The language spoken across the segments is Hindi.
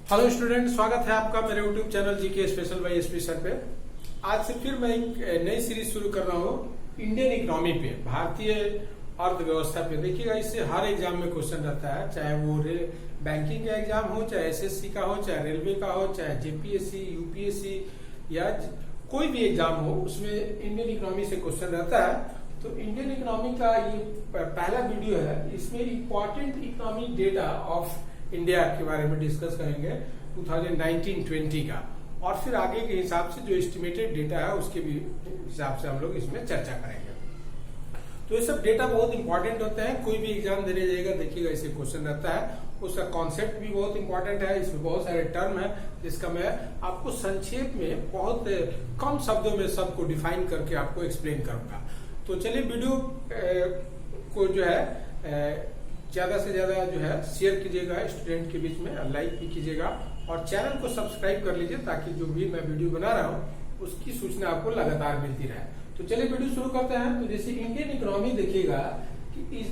हेलो स्टूडेंट, स्वागत है आपका मेरे YouTube channel GK special bye SP sir पे। आज से फिर मैं एक नई सीरीज शुरू कर रहा हूँ इंडियन इकोनॉमी पे, भारतीय अर्थव्यवस्था पे। देखिएगा, इससे हर एग्जाम में क्वेश्चन रहता है, चाहे वो बैंकिंग का एग्जाम हो, चाहे एसएससी का हो, चाहे रेलवे का हो, चाहे जेपीएससी, यूपीएससी या कोई भी एग्जाम हो, उसमें इंडियन इकोनॉमी से क्वेश्चन रहता है। तो इंडियन इकोनॉमी का ये पहला वीडियो है। इसमें important economy data of India के बारे में डिस्कस करेंगे 2019-20 का, और फिर आगे के हिसाब से जो एस्टिमेटेड डेटा है उसके भी हिसाब से हम लोग इसमें चर्चा करेंगे। तो ये सब डेटा बहुत इंपॉर्टेंट होते हैं। कोई भी एग्जाम देने जाएगा, देखिएगा इसे क्वेश्चन रहता है। उसका कॉन्सेप्ट भी बहुत इंपॉर्टेंट है। इसमें बहुत सारे टर्म है जिसका मैं आपको संक्षेप में बहुत कम शब्दों में सबको डिफाइन करके आपको एक्सप्लेन करूंगा। तो चलिए वीडियो को जो है ज्यादा से ज्यादा जो है शेयर कीजिएगा स्टूडेंट के बीच में, लाइक भी कीजिएगा और चैनल को सब्सक्राइब कर लीजिए ताकि जो भी मैं वीडियो बना रहा हूँ उसकी सूचना आपको लगातार मिलती रहे। तो चलिए वीडियो शुरू करते हैं। तो जैसे इंडियन इकोनॉमी देखिएगा कि इज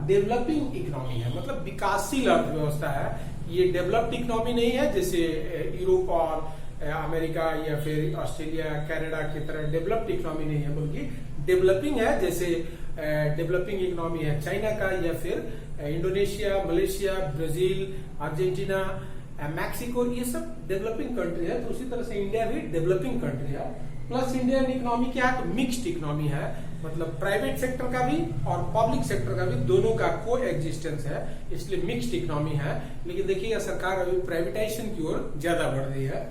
डेवलपिंग इकोनॉमी है, मतलब विकासशील अर्थव्यवस्था है। ये डेवलप्ड इकोनॉमी नहीं है जैसे यूरोप और अमेरिका या फिर ऑस्ट्रेलिया, कनाडा की तरह डेवलप्ड इकोनॉमी नहीं है, बल्कि डेवलपिंग है। जैसे डेवलपिंग इकोनॉमी है चाइना का, या फिर Indonesia, Malaysia, Brazil, Argentina, Mexico, ये सब डेवलपिंग कंट्री है। तो उसी तरह से इंडिया भी डेवलपिंग कंट्री है। प्लस इंडियन इकोनॉमी क्या है, तो मिक्स्ड इकोनॉमी है, मतलब प्राइवेट सेक्टर का भी और पब्लिक सेक्टर का भी दोनों का को एग्जिस्टेंस है, इसलिए मिक्स्ड इकोनॉमी है। लेकिन देखिएगा सरकार अभी प्राइवेटाइजेशन की ओर ज्यादा बढ़ रही है,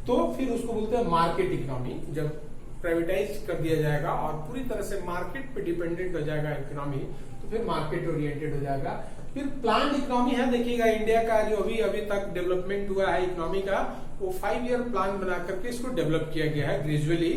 तो फिर उसको बोलते हैं मार्केट इकोनॉमी। जब प्राइवेटाइज कर दिया जाएगा और पूरी तरह से मार्केट पे डिपेंडेंट हो जाएगा इकोनॉमी, तो फिर मार्केट ओरिएंटेड हो जाएगा। फिर प्लान इकोनॉमी है। देखिएगा इंडिया का जो अभी तक डेवलपमेंट हुआ है इकोनॉमी का, वो 5 ईयर प्लान बना करके इसको डेवलप किया गया है ग्रेजुअली।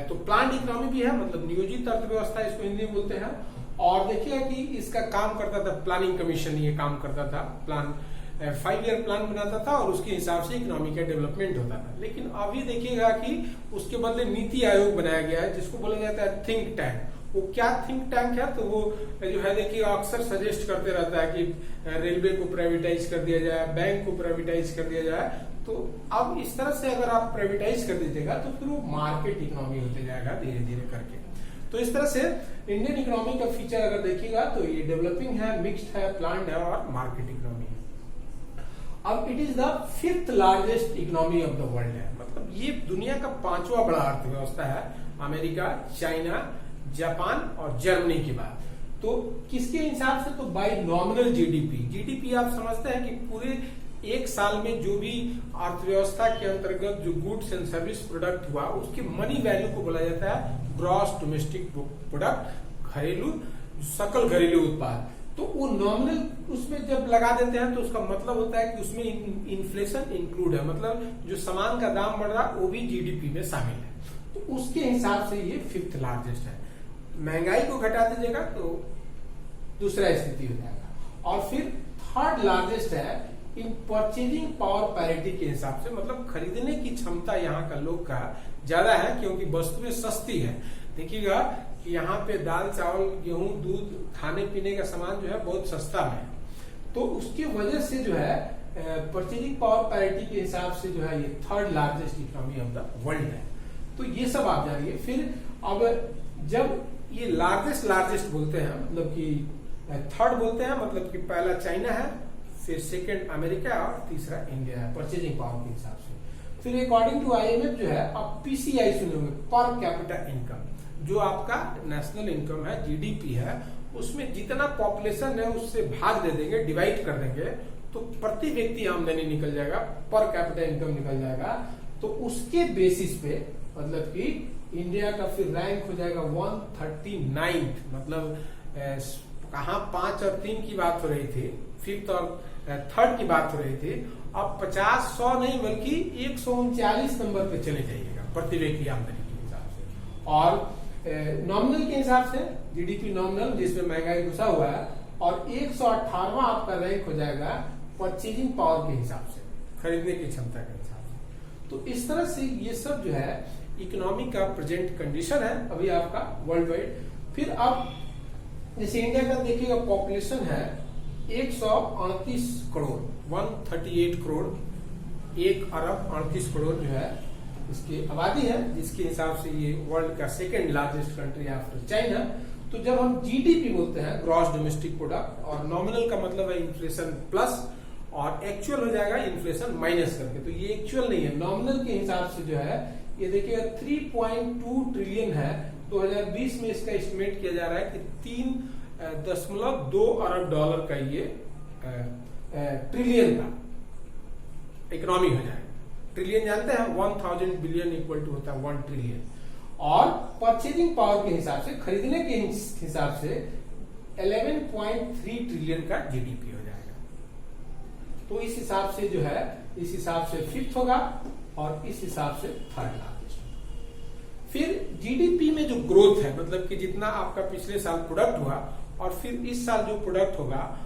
तो प्लान इकोनॉमी भी है, मतलब नियोजित अर्थव्यवस्था इसको हिंदी में बोलते हैं। और देखिएगा कि इसका काम करता था प्लानिंग कमीशन, ये काम करता था, प्लान 5 ईयर प्लान बनाता था और उसके हिसाब से इकोनॉमी का डेवलपमेंट होता था। लेकिन अभी देखिएगा कि उसके बदले नीति आयोग बनाया गया है, जिसको बोला जाता है थिंक टैंक। वो क्या थिंक टैंक है, तो वो जो है देखिए अक्सर सजेस्ट करते रहता है कि रेलवे को प्राइवेटाइज कर दिया जाए, बैंक को प्राइवेटाइज कर दिया जाए। तो अब इस तरह से अगर आप प्राइवेटाइज कर दीजिएगा तो फिर वो मार्केट इकोनॉमी होते जाएगा धीरे धीरे करके। तो इस तरह से इंडियन इकोनॉमी का फीचर अगर देखिएगा तो ये डेवलपिंग है, मिक्स्ड है, प्लान्ड है और मार्केट इकोनॉमी है। अब it is the 5th largest economy of the world है, मतलब ये दुनिया का 5वां बड़ा अर्थव्यवस्था है, अमेरिका, चाइना, जापान और जर्मनी के बाद। तो किसके हिसाब से, तो बाय नॉमिनल जीडीपी आप समझते हैं कि पूरे एक साल में जो भी अर्थव्यवस्था के अंतर्गत जो गुड्स एंड सर्विस प्रोडक्ट हुआ, उसके मनी वैल्यू को बोला जाता है ग्रॉस डोमेस्टिक प्रोडक्ट, घरेलू सकल घरेलू उत्पाद। तो वो नॉमिनल उसमें जब लगा देते हैं तो उसका मतलब होता है कि उसमें इन्फ्लेशन इंक्लूड है, मतलब जो सामान का दाम बढ़ रहा है वो भी जीडीपी में शामिल है। तो उसके हिसाब से ये 5th लार्जेस्ट है। महंगाई को घटा दीजिएगा तो दूसरा स्थिति हो जाएगा। और फिर 3rd लार्जेस्ट है इन परचेजिंग पावर पैरिटी के हिसाब से, मतलब खरीदने की क्षमता यहाँ का लोग का ज्यादा है क्योंकि वस्तुएं सस्ती है। देखिएगा कि यहाँ पे दाल, चावल, गेहूं, दूध, खाने पीने का सामान जो है बहुत सस्ता है। तो उसकी वजह से जो है परचेजिंग पावर पैरिटी के हिसाब से जो है ये 3rd largest economy of the world है। तो ये सब आप जानिए। फिर अब जब ये लार्जेस्ट बोलते हैं, मतलब कि 3rd बोलते हैं, मतलब कि पहला चाइना है, फिर 2nd अमेरिका और तीसरा इंडिया है परचेजिंग पावर के हिसाब से। फिर अकॉर्डिंग टू आईएमएफ जो है, आप पीसीआई सुनेंगे, पर कैपिटा इनकम, जो आपका नेशनल इनकम है, जीडीपी है, उसमें जितना पॉपुलेशन है उससे भाग दे देंगे, डिवाइड कर देंगे, तो प्रति व्यक्ति आमदनी निकल जाएगा, पर कैपिटा इनकम निकल जाएगा। तो उसके बेसिस पे मतलब कि इंडिया का फिर रैंक हो जाएगा 139th, मतलब कहाँ 5 और 3 की बात हो रही थी, 5th और 3rd की बात हो रही थी, अब 50-100 नहीं बल्कि 139 नंबर पे चले जाइएगा प्रति व्यक्ति आमदनी के हिसाब से। और नॉमिनल के हिसाब से जीडीपी नॉमिनल, जिसमें महंगाई घुसा हुआ है, और 118वां आपका रैंक हो जाएगा परचेजिंग पावर के हिसाब से, खरीदने की क्षमता के हिसाब से। तो इस तरह से ये सब जो है इकोनॉमी का प्रेजेंट कंडीशन है अभी आपका वर्ल्ड वाइड। फिर अब जैसे इंडिया का देखिएगा पॉपुलेशन है 138 करोड़ 138 करोड़ 1 अरब 38 करोड़ जो है इसकी आबादी है, जिसके हिसाब से ये वर्ल्ड का second largest country after China. तो जब हम जीडीपी बोलते हैं, ग्रॉस डोमेस्टिक प्रोडक्ट, और नॉमिनल का मतलब है इन्फ्लेशन प्लस, और एक्चुअल हो जाएगा इन्फ्लेशन माइनस करके। तो ये एक्चुअल नहीं है, नॉमिनल के हिसाब से जो है ये देखिएगा 3.2 ट्रिलियन है। 2020 में इसका एस्टिमेट किया जा रहा है कि 3.2 अरब डॉलर का ये ट्रिलियन का इकोनॉमी हो जाएगा। ट्रिलियन जानते हैं, 1000 बिलियन इक्वल टू होता है 1 ट्रिलियन। और परचेजिंग पावर के हिसाब से, खरीदने के हिसाब से 11.3 ट्रिलियन का जीडीपी हो जाएगा। तो इस हिसाब से जो है, इस हिसाब से 5th होगा और इस हिसाब से 3rd लार्जेस्ट। फिर जीडीपी में जो ग्रोथ है, मतलब कि जितना आपका पिछले साल प्रोडक्ट हुआ और फिर इस साल जो प्रोडक्ट होगा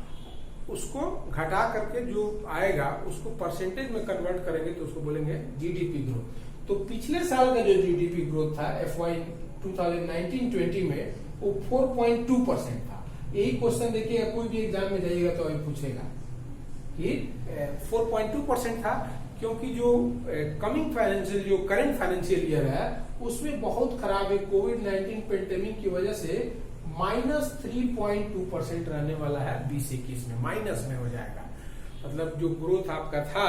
उसको घटा करके जो आएगा उसको परसेंटेज में कन्वर्ट करेंगे तो उसको बोलेंगे जीडीपी ग्रोथ। तो पिछले साल का जो जीडीपी ग्रोथ था FY 2019-20 में वो 4.2% था। यही क्वेश्चन देखिएगा, कोई भी एग्जाम में जाइएगा तो अभी पूछेगा कि 4.2% था, क्योंकि जो कमिंग फाइनेंशियल, जो करंट फाइनेंशियल ईयर है उसमें बहुत खराब है, कोविड-19 पेंडेमिक की वजह से -3.2% रहने वाला है। 2021 में माइनस में हो जाएगा। मतलब जो ग्रोथ आपका था,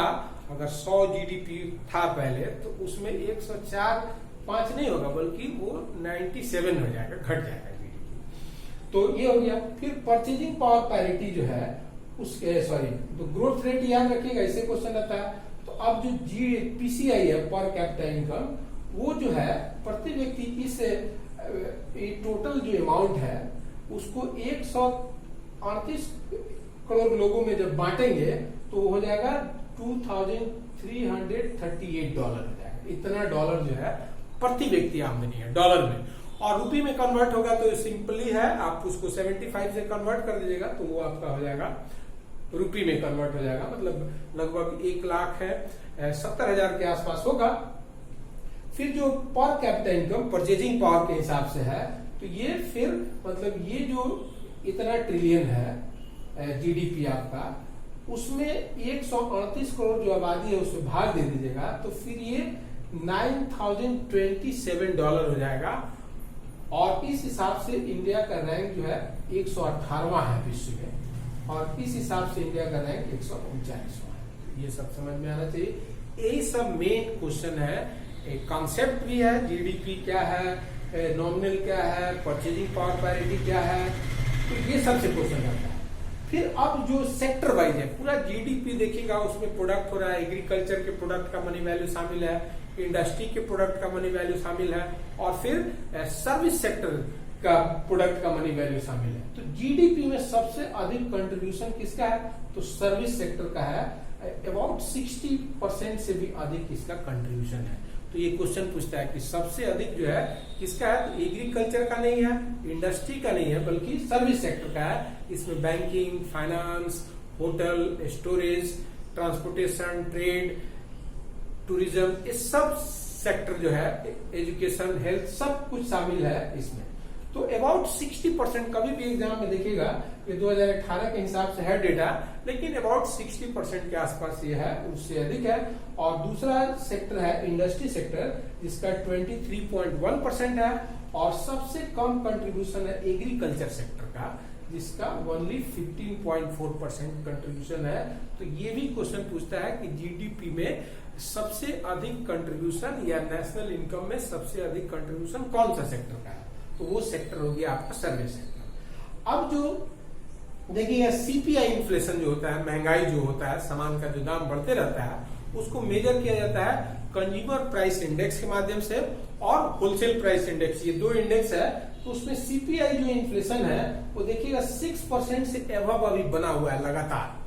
अगर 100 जीडीपी था पहले, तो उसमें 104.5 नहीं होगा, बल्कि वो 97 हो जाएगा, घट जाएगा जीडीपी। तो ये हो गया। फिर परचेजिंग पावर पैरिटी जो है उसके, तो ग्रोथ रेट याद रखिएगा, ऐसे क्वेश्चन रहता है। तो अब जो पीसीआई है, पर कैपिटा इनकम, वो जो है प्रति व्यक्ति इस टोटल जो अमाउंट है उसको 138 करोड़ लोगों में जब बांटेंगे तो हो जाएगा $2,338 हो जाएगा। इतना डॉलर जो है प्रति व्यक्ति आमदनी है डॉलर में, और रुपये में कन्वर्ट होगा तो सिंपली है, आप उसको 75 से कन्वर्ट कर दीजिएगा तो वो आपका हो जाएगा रुपये में कन्वर्ट हो जाएगा। मतलब लगभग 1,70,000 के आसपास होगा। फिर जो per capita income purchasing power के हिसाब से है, तो ये फिर मतलब ये जो इतना ट्रिलियन है जीडीपी आपका, उसमें 138 करोड़ जो आबादी है उसमें भाग दे दीजिएगा तो फिर ये $9,027 हो जाएगा। और इस हिसाब से इंडिया का रैंक जो है 118वां है विश्व में, और इस हिसाब से इंडिया का रैंक 139वां है। ये सब समझ में आना चाहिए। यही सब मेन क्वेश्चन है। एक कॉन्सेप्ट भी है, जीडीपी क्या है, नॉमिनल क्या है, परचेजिंग पावर पैरिटी क्या है, तो ये सबसे क्वेश्चन आता है। फिर अब जो सेक्टर वाइज है, पूरा जीडीपी देखिएगा, उसमें प्रोडक्ट हो रहा है, एग्रीकल्चर के प्रोडक्ट का मनी वैल्यू शामिल है, इंडस्ट्री के प्रोडक्ट का मनी वैल्यू शामिल है, और फिर सर्विस सेक्टर का प्रोडक्ट का मनी वैल्यू शामिल है। तो जीडीपी में सबसे अधिक कंट्रीब्यूशन किसका है, तो सर्विस सेक्टर का है। अबाउट 60% से भी अधिक इसका कंट्रीब्यूशन है। तो ये क्वेश्चन पूछता है कि सबसे अधिक जो है किसका है, तो एग्रीकल्चर का नहीं है, इंडस्ट्री का नहीं है, बल्कि सर्विस सेक्टर का है। इसमें banking, finance, hotel, storage, transportation, trade, tourism, ये सब सेक्टर जो है, एजुकेशन, हेल्थ, सब कुछ शामिल है इसमें। तो अबाउट 60%, कभी भी एग्जाम में देखिएगा, ये 2018 के हिसाब से है डेटा, लेकिन अबाउट 60% के आसपास ये है, उससे अधिक है। और दूसरा सेक्टर है इंडस्ट्री सेक्टर, जिसका 23.1% है, और सबसे कम कंट्रीब्यूशन है एग्रीकल्चर सेक्टर का, जिसका ओनली 15.4% कंट्रीब्यूशन है। तो ये भी क्वेश्चन पूछता है कि जीडीपी में सबसे अधिक कंट्रीब्यूशन या नेशनल इनकम में सबसे अधिक कंट्रीब्यूशन कौन सा सेक्टर का है, तो वो सेक्टर हो गया आपका सर्विस सेक्टर। अब जो देखिए सीपीआई इन्फ्लेशन जो होता है, महंगाई जो होता है, सामान का जो दाम बढ़ते रहता है, उसको मेजर किया जाता है कंज्यूमर प्राइस इंडेक्स के माध्यम से और होलसेल प्राइस इंडेक्स, ये दो इंडेक्स है। तो उसमें सीपीआई जो इन्फ्लेशन है वो देखिएगा 6% से एबव अभी बना हुआ है लगातार।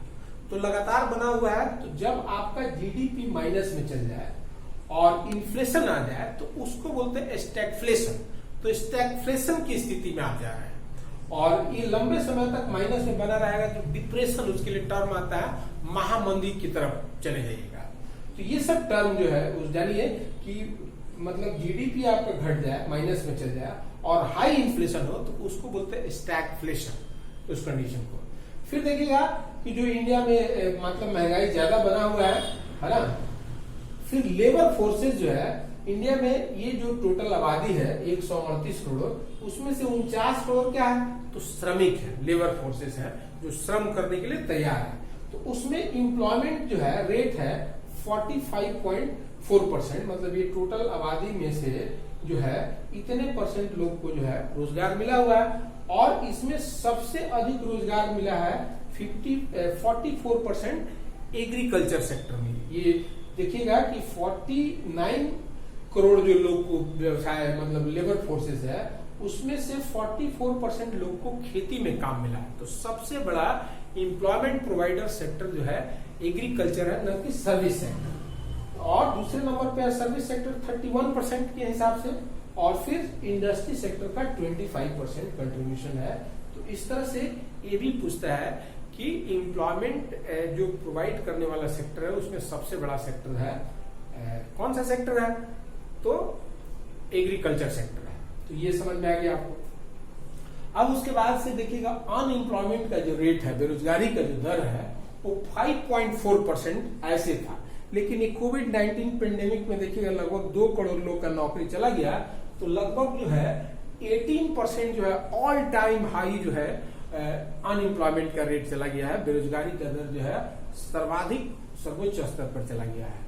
तो लगातार बना हुआ है, तो जब आपका जीडीपी माइनस में चल जाए और इन्फ्लेशन आ जाए तो उसको बोलते हैं स्टैगफ्लेशन। तो स्टैगफ्लेशन की स्थिति में आप जा रहे हैं और ये लंबे समय तक माइनस में बना रहेगा, तो डिप्रेशन उसके लिए टर्म आता है, महामंदी की तरफ चले जाइएगा। तो ये सब टर्म जो है उस जानिए कि मतलब जीडीपी आपका घट जाए, माइनस में चल जाए और हाई इन्फ्लेशन हो, तो उसको बोलते हैं स्टैगफ्लेशन, उस कंडीशन को। फिर देखिएगा कि जो इंडिया में मतलब महंगाई ज्यादा बना हुआ है ना, फिर लेबर फोर्सेस जो है इंडिया में, ये जो टोटल आबादी है 138 करोड़, उसमें से 49 करोड़ क्या है, तो श्रमिक है, लेबर फोर्सेस है जो श्रम करने के लिए तैयार है। तो उसमें एम्प्लॉयमेंट जो है रेट है 45.4%, मतलब ये टोटल आबादी में से जो है इतने परसेंट लोग को जो है रोजगार मिला हुआ है। और इसमें सबसे अधिक रोजगार मिला है 44% एग्रीकल्चर सेक्टर में। ये देखिएगा कि 49 करोड़ जो लोग को व्यवसाय मतलब लेबर फोर्सेस है, उसमें से 44% लोग को खेती में काम मिला है। तो सबसे बड़ा एम्प्लॉयमेंट प्रोवाइडर सेक्टर जो है एग्रीकल्चर है, न कि सर्विस सेक्टर। और दूसरे नंबर पे है सर्विस सेक्टर 31% के हिसाब से, और फिर इंडस्ट्री सेक्टर का 25% कंट्रीब्यूशन है। तो इस तरह से ये भी पूछता है कि एम्प्लॉयमेंट जो प्रोवाइड करने वाला सेक्टर है उसमें सबसे बड़ा सेक्टर है कौन सा सेक्टर है, तो एग्रीकल्चर सेक्टर है। तो ये समझ में आ गया आपको। अब उसके बाद से देखिएगा अनएम्प्लॉयमेंट का जो रेट है, बेरोजगारी का जो दर है, वो 5.4% ऐसे था। लेकिन ये कोविड-19 पेंडेमिक में देखिएगा लगभग 2 करोड़ लोग का नौकरी चला गया, तो लगभग जो है 18% जो है ऑल टाइम हाई जो है अनएम्प्लॉयमेंट का रेट चला गया है। बेरोजगारी का दर जो है सर्वाधिक सर्वोच्च स्तर पर चला गया है।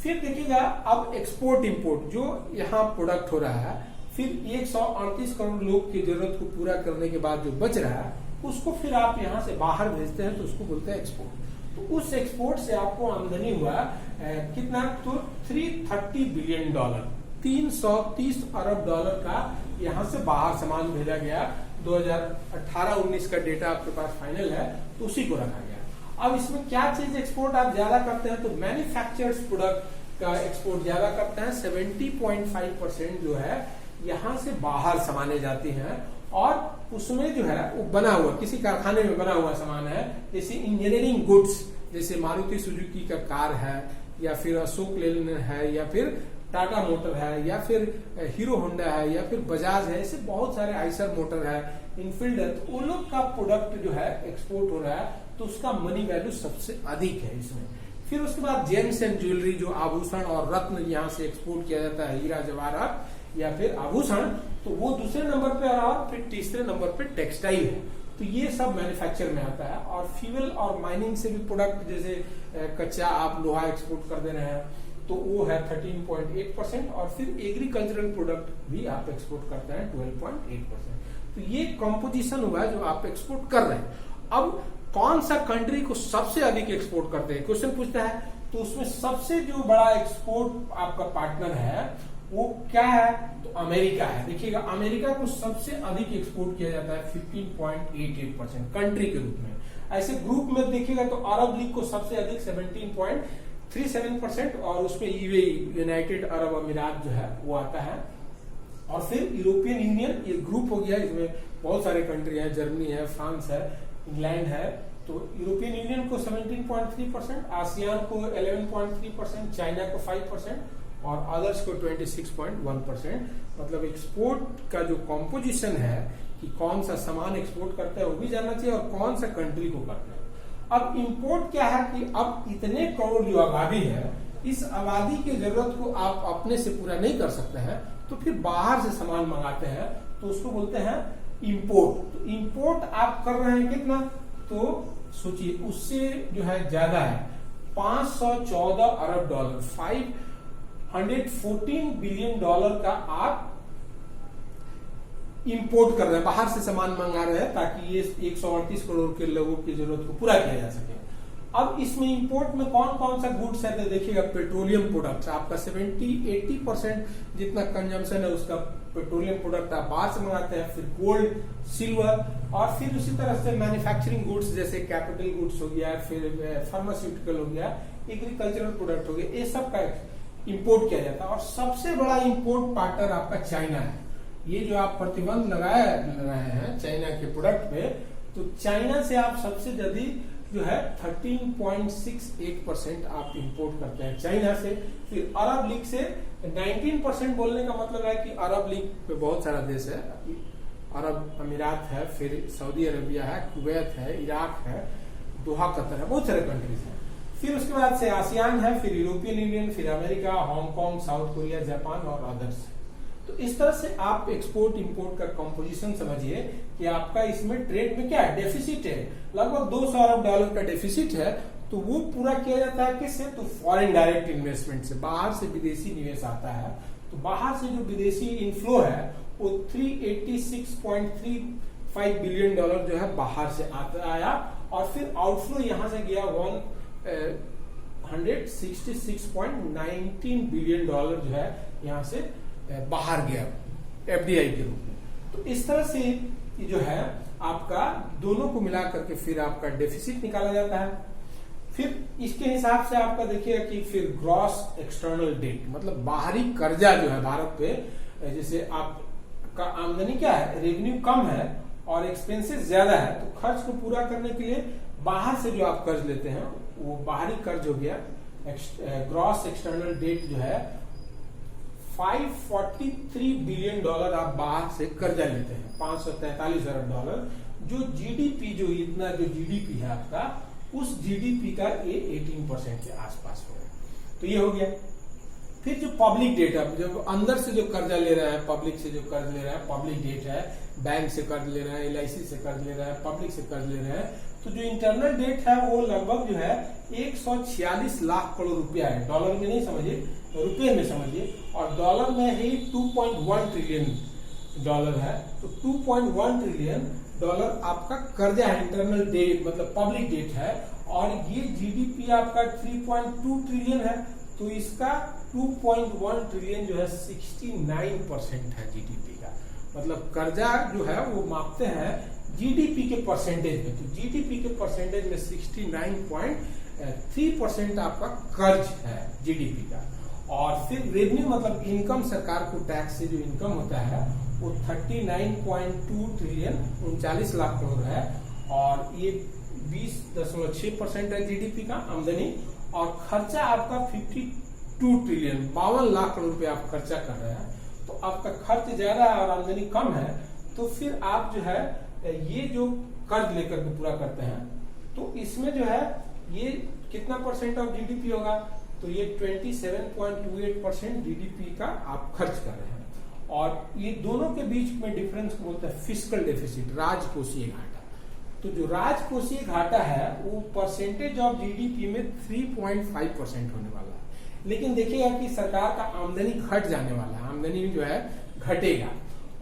फिर देखिएगा अब एक्सपोर्ट इंपोर्ट जो यहाँ प्रोडक्ट हो रहा है, फिर 138 करोड़ लोग की जरूरत को पूरा करने के बाद जो बच रहा है उसको फिर आप यहाँ से बाहर भेजते हैं, तो उसको बोलते हैं एक्सपोर्ट। तो उस एक्सपोर्ट से आपको आमदनी हुआ कितना, तो $330 बिलियन, 330 अरब डॉलर का यहाँ से बाहर सामान भेजा गया। 2018-19 का डेटा आपके पास फाइनल है, तो उसी को रखा गया। अब इसमें क्या चीज एक्सपोर्ट आप ज्यादा करते हैं, तो मैन्युफैक्चर्ड प्रोडक्ट का एक्सपोर्ट ज्यादा करते हैं। 70.5% जो है यहाँ से बाहर सामाने जाती हैं, और उसमें जो है वो बना हुआ किसी कारखाने में बना हुआ सामान है, जैसे इंजीनियरिंग गुड्स, जैसे मारुति सुजुकी का कार है, या फिर अशोक लेलैंड है, या फिर टाटा मोटर है, या फिर हीरो होंडा है, या फिर बजाज है, ऐसे बहुत सारे, आइसर मोटर है, इनफील्ड है। तो उन लोग का प्रोडक्ट जो है एक्सपोर्ट हो रहा है, तो उसका मनी वैल्यू सबसे अधिक है इसमें। फिर उसके बाद जेम्स एंड ज्वेलरी, जो आभूषण और रत्न यहाँ से एक्सपोर्ट किया जाता है, हीरा जवाहरात या फिर आभूषण, तो वो दूसरे नंबर पे आ रहा है। फिर तीसरे नंबर पे टेक्सटाइल है, तो ये सब मैन्युफैक्चर में आता है। और फ्यूल और माइनिंग से भी प्रोडक्ट, जैसे कच्चा आप लोहा एक्सपोर्ट कर दे रहे हैं, तो वो है 13.8%। और फिर एग्रीकल्चरल प्रोडक्ट भी आप एक्सपोर्ट करते हैं 12.8%। तो ये कंपोजिशन हुआ जो आप एक्सपोर्ट कर रहे हैं। अब कौन सा कंट्री को सबसे अधिक एक्सपोर्ट करते हैं, क्वेश्चन पूछता है, तो उसमें सबसे जो बड़ा एक्सपोर्ट आपका पार्टनर है वो क्या है, तो अमेरिका है। देखिएगा अमेरिका को सबसे अधिक एक्सपोर्ट किया जाता है 15.88% कंट्री के रूप में। ऐसे ग्रुप में देखिएगा तो अरब लीग को सबसे अधिक 17.37%, और उसमें यूएई, यूनाइटेड अरब अमीरात जो है वो आता है। और फिर यूरोपियन यूनियन, ये ग्रुप हो गया, इसमें बहुत सारे कंट्री है, जर्मनी है, फ्रांस है, इंग्लैंड है। तो यूरोपियन यूनियन को 17.3%, आसियान को 11.3%, चाइना को 5% और अदर्स को 26.1%। मतलब एक्सपोर्ट का जो कॉम्पोजिशन है कि कौन सा सामान एक्सपोर्ट करता है वो भी जानना चाहिए, और कौन सा कंट्री को करता है। अब इंपोर्ट क्या है कि अब इतने करोड़ जो आबादी है, इस आबादी की जरूरत को आप अपने से पूरा नहीं कर सकते हैं, तो फिर बाहर से सामान मंगाते हैं, तो उसको बोलते हैं इंपोर्ट। तो इंपोर्ट आप कर रहे हैं कितना, तो सोचिए उससे जो है ज्यादा है, 514 अरब डॉलर, 514 बिलियन डॉलर का आप इंपोर्ट कर रहे हैं, बाहर से सामान मंगा रहे हैं, ताकि ये 138 करोड़ के लोगों की जरूरत को पूरा किया जा सके। अब इसमें इंपोर्ट में कौन कौन सा गुड्स है, तो देखिएगा पेट्रोलियम प्रोडक्ट्स, आपका 70-80% जितना कंजम्पशन है उसका पेट्रोलियम प्रोडक्ट आप बाहर से मंगाते हैं। फिर गोल्ड, सिल्वर, और फिर उसी तरह से मैन्युफैक्चरिंग गुड्स जैसे कैपिटल गुड्स हो गया, फिर फार्मास्यूटिकल हो गया, एग्रीकल्चरल प्रोडक्ट हो गया, ये सब का इंपोर्ट किया जाता है। और सबसे बड़ा इंपोर्ट पार्टनर आपका चाइना है। ये जो आप प्रतिबंध लगाए रहे हैं चाइना के प्रोडक्ट पे, तो चाइना से आप सबसे ज्यादा जो है 13.68% आप इंपोर्ट करते हैं चाइना से। फिर अरब लीग से 19%, बोलने का मतलब है कि अरब लीग पे बहुत सारा देश है, अरब अमीरात है, फिर सऊदी अरबिया है, कुवैत है, इराक है, दोहा कतर है, बहुत सारे कंट्रीज हैं। फिर उसके बाद से आसियान है, फिर यूरोपियन यूनियन, फिर America, Hong Kong, south Korea, Japan और अदर्स। तो इस तरह से आप एक्सपोर्ट इंपोर्ट का कंपोजिशन समझिए कि आपका इसमें ट्रेड में क्या है, डेफिसिट है, लगभग 200 अरब डॉलर का डेफिसिट है। तो वो पूरा किया जाता है किससे, तो फॉरेन डायरेक्ट इन्वेस्टमेंट से, बाहर से विदेशी निवेश आता है। तो बाहर से जो विदेशी इनफ्लो है वो 386.35 बिलियन डॉलर जो है बाहर से आया, और फिर आउटफ्लो यहां से गया 166.19 बिलियन डॉलर जो है यहां से बाहर गया एफडीआई के रूप में। तो इस तरह से जो है आपका दोनों को मिला करके फिर आपका डेफिसिट निकाला जाता है। फिर इसके हिसाब से आपका देखिएगा कि फिर ग्रॉस एक्सटर्नल डेट, मतलब बाहरी कर्जा जो है भारत पे, जैसे आपका आमदनी क्या है, रेवेन्यू कम है और एक्सपेंसेस ज्यादा है, तो खर्च को पूरा करने के लिए बाहर से जो आप कर्ज लेते हैं वो बाहरी कर्ज हो गया। ग्रॉस एक्सटर्नल डेट जो है 543 बिलियन डॉलर आप बाहर से कर्जा लेते हैं, 543 अरब डॉलर, जो जीडीपी जो इतना जो जीडीपी है आपका, उस जीडीपी का ये 18% के आसपास हो। तो ये हो गया। फिर जो पब्लिक डेट है, जब अंदर से जो कर्जा ले रहा है, पब्लिक से जो कर्ज ले रहा है, पब्लिक डेट है, बैंक से कर्ज ले रहा है, एलआईसी से कर्ज ले रहा है, पब्लिक से कर्ज ले रहे हैं, तो जो इंटरनल डेट है वो लगभग जो है 146 लाख करोड़ रुपया है। डॉलर में नहीं समझिए, रुपये में समझिए, और डॉलर में ही 2.1 ट्रिलियन डॉलर है। तो 2.1 ट्रिलियन डॉलर आपका कर्जा है, इंटरनल डेट मतलब पब्लिक डेट है, और ये जीडीपी आपका 3.2 ट्रिलियन है। तो इसका 2.1 ट्रिलियन जो है 69% है जीडीपी का, मतलब कर्जा जो है वो मापते हैं जीडीपी के परसेंटेज में। तो जीडीपी के परसेंटेज में 69.3% आपका कर्ज है जीडीपी का। और फिर रेवेन्यू मतलब इनकम, सरकार को टैक्स से जो इनकम होता है वो 39.2 ट्रिलियन 39 लाख करोड़ है, और ये 20.6% है जीडीपी का आमदनी। और खर्चा आपका 52 ट्रिलियन 52 लाख करोड़ रुपए आप खर्चा कर रहे हैं। तो आपका खर्च ज्यादा है और आमदनी कम है, तो फिर आप जो है ये जो कर्ज लेकर के पूरा करते हैं, तो इसमें जो है ये कितना परसेंट ऑफ जीडीपी होगा, तो ये 27.28% जीडीपी का आप खर्च कर रहे हैं। और ये दोनों के बीच में डिफरेंस को बोलते हैं फिस्कल डेफिसिट, राजकोषीय घाटा। तो जो राजकोषीय घाटा है वो परसेंटेज ऑफ जीडीपी में 3.5% होने वाला है। लेकिन देखिएगा कि सरकार का आमदनी घट जाने वाला है, आमदनी जो है घटेगा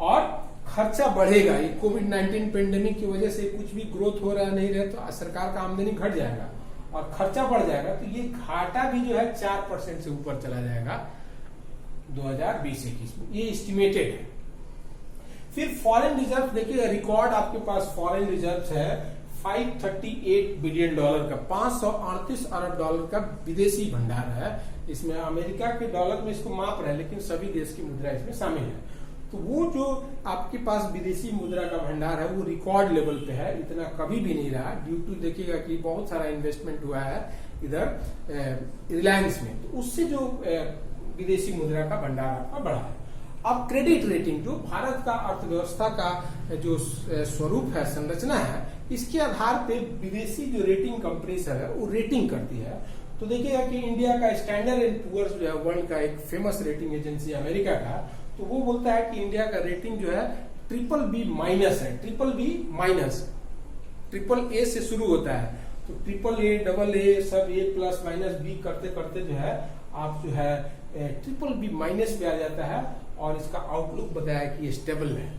और खर्चा बढ़ेगा। ये कोविड-19 पेंडेमिक की वजह से कुछ भी ग्रोथ हो रहा नहीं रहे, तो सरकार का आमदनी घट जाएगा और खर्चा बढ़ जाएगा। तो ये घाटा भी जो है 4% से ऊपर चला जाएगा 2020-21 में, ये एस्टिमेटेड है। फिर फॉरेन रिजर्व देखिए, रिकॉर्ड आपके पास फॉरेन रिजर्व है 538 बिलियन डॉलर का, 538 अरब डॉलर का विदेशी भंडार है। इसमें अमेरिका के डॉलर में इसको माप रहे हैं, लेकिन सभी देश की मुद्रा इसमें शामिल है। तो वो जो आपके पास विदेशी मुद्रा का भंडार है वो रिकॉर्ड लेवल पे है, इतना कभी भी नहीं रहा। ड्यू टू देखिएगा कि बहुत सारा इन्वेस्टमेंट हुआ है इधर रिलायंस में, तो उससे जो विदेशी मुद्रा का भंडार आपका बढ़ा है। अब क्रेडिट रेटिंग, जो भारत का अर्थव्यवस्था का जो स्वरूप है, संरचना है, इसके आधार पे विदेशी जो रेटिंग कंपनीज है वो रेटिंग करती है। तो देखिएगा कि इंडिया का स्टैंडर्ड एंड पुअर्स जो है वर्ल्ड का एक फेमस रेटिंग एजेंसी अमेरिका का, तो वो बोलता है कि इंडिया का रेटिंग जो है BBB- है। BBB-, ट्रिपल ए से शुरू होता है, तो AAA, AA सब A+ B करते करते जो है आप जो है BBB- पे आ जाता है, और इसका आउटलुक बताया कि स्टेबल है।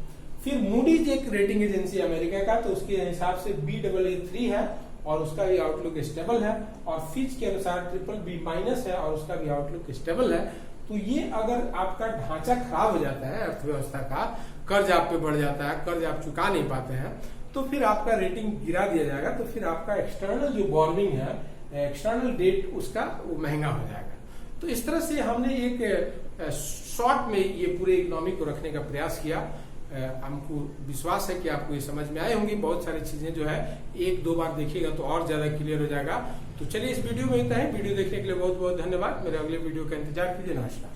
फिर मूडीज एक रेटिंग एजेंसी अमेरिका का, तो उसके हिसाब से Baa3 है और उसका भी आउटलुक स्टेबल है, और फिच के अनुसार BBB- है और उसका भी आउटलुक स्टेबल है। तो ये अगर आपका ढांचा खराब हो जाता है अर्थव्यवस्था का, कर्ज आप पे बढ़ जाता है, कर्ज आप चुका नहीं पाते हैं, तो फिर आपका रेटिंग गिरा दिया जाएगा। तो फिर आपका एक्सटर्नल जो बोर्निंग है, एक्सटर्नल डेट, उसका वो महंगा हो जाएगा। तो इस तरह से हमने एक शॉर्ट में ये पूरे इकोनॉमी को रखने का प्रयास किया। हमको विश्वास है कि आपको ये समझ में आए होंगी। बहुत सारी चीजें जो है 1-2 बार देखिएगा तो और ज्यादा क्लियर हो जाएगा। तो चलिए इस वीडियो में इतना है। वीडियो देखने के लिए बहुत बहुत धन्यवाद। मेरे अगले वीडियो का इंतजार कीजिए। नमस्कार।